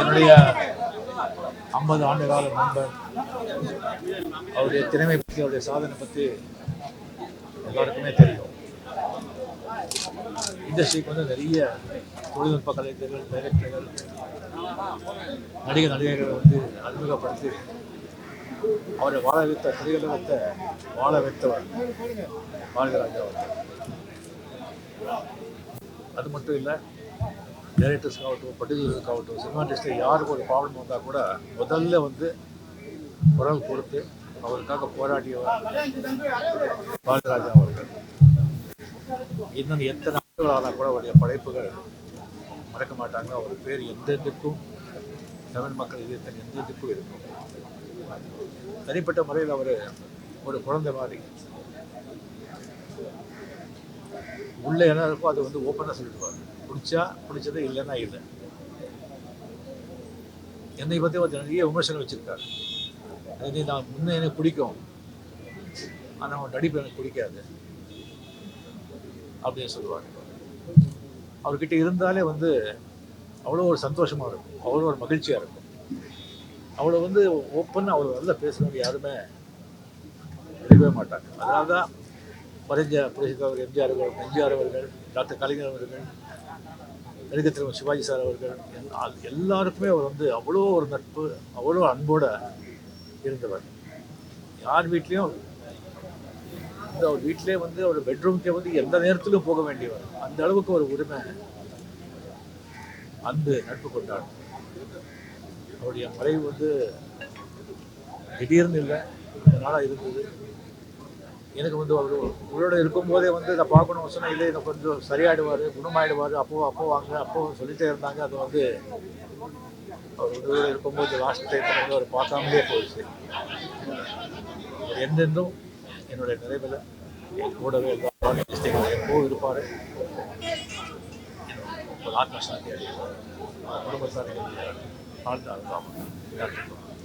என்னுடைய 50 ஆண்டு கால நண்பர். அவருடைய திறமை பற்றி, அவருடைய சாதனை பற்றி எல்லாருக்குமே தெரியும். இண்டஸ்ட்ரிக்கு வந்து நிறைய தொழில்நுட்ப கலைஞர்கள், டைரக்டர்கள், நடிகர்கள் வந்து அறிமுகப்படுத்தி அவரை வாழ வைத்த திரையுலகத்தை வாழ வைத்தவர் பாரதிராஜா அவர்கள். அது மட்டும் இல்லை, டைரக்டர்ஸ்க்காகட்டும், ப்ரொடியூசர்ஸ்க்காகட்டும், சினிமா இண்டஸ்ட்ரி யாருக்கு ஒரு ப்ராப்ளம் வந்தால் கூட முதல்ல வந்து குரல் கொடுத்து அவருக்காக போராடியவர் பாரதிராஜா அவர்கள். இன்னும் எத்தனை ஆண்டுகள் ஆனால் கூட அவருடைய படைப்புகள் மறக்க மாட்டாங்க. அவர் பேர் எந்தெந்துக்கும் தமிழ் மக்கள் இதயத்தில் எந்தெந்துக்கும் இருக்கும். தனிப்பட்ட முறையில் அவர் ஒரு குழந்தை மாதிரி உள்ள என்ன இருக்கோ அது வந்து ஓப்பனாக சொல்லிடுவார். பிடிச்சா பிடிச்சது, இல்லைன்னா இல்லை. என்னை பற்றி அவர் நிறைய விமர்சனம் வச்சுருக்காரு. அது நான் முன்னே எனக்கு பிடிக்கும், ஆனால் அவன் நடிப்பு எனக்கு பிடிக்காது அப்படின்னு சொல்லுவார். அவர்கிட்ட இருந்தாலே வந்து அவ்வளோ ஒரு சந்தோஷமாக இருக்கும், அவ்வளோ ஒரு மகிழ்ச்சியாக இருக்கும். அவ்வளோ வந்து ஓப்பனாக அவ்வளோ நல்லா பேசுகிறவங்க யாருமே இருக்கவே மாட்டாங்க. அதனால தான் மறைஞ்ச புரட்சித்தலைவர் எம்ஜிஆர் அவர்கள், டாக்டர் கலைஞர் அவர்கள், நடிகர் திரு சிவாஜி சார் அவர்கள், எல்லாருக்குமே அவர் வந்து அவ்வளோ ஒரு நட்பு, அவ்வளோ அன்போடு இருந்தவர். யார் வீட்லேயும் வந்து அவர் வீட்டிலே வந்து அவர் பெட்ரூம்க்கே வந்து எந்த நேரத்திலும் போக வேண்டியவர். அந்த அளவுக்கு ஒரு உரிமை, அன்பு, நட்பு கொண்டாடு. அவருடைய மறைவு வந்து திடீர்னு இல்லை, இந்த நாளாக இருந்தது. எனக்கு வந்து அவர் உங்களோட இருக்கும்போதே வந்து இதை பார்க்கணும்னு சொன்னால், இல்லை இதை கொஞ்சம் சரியாயிடுவார், குணமாயிடுவார், அப்போ வாங்க, அப்போ சொல்லிகிட்டே இருந்தாங்க. அது வந்து அவர் உங்களோட இருக்கும்போது லாஸ்ட் டைம் வந்து அவர் பார்க்காமலே போயிடுச்சு. எந்தெந்தும் என்னுடைய நிறைவில் என் கூடவே எப்போவும் இருப்பார். ஒரு ஆத்மசாந்தி குடும்பத்தார் ஆழ்ந்த அனுதாபம்.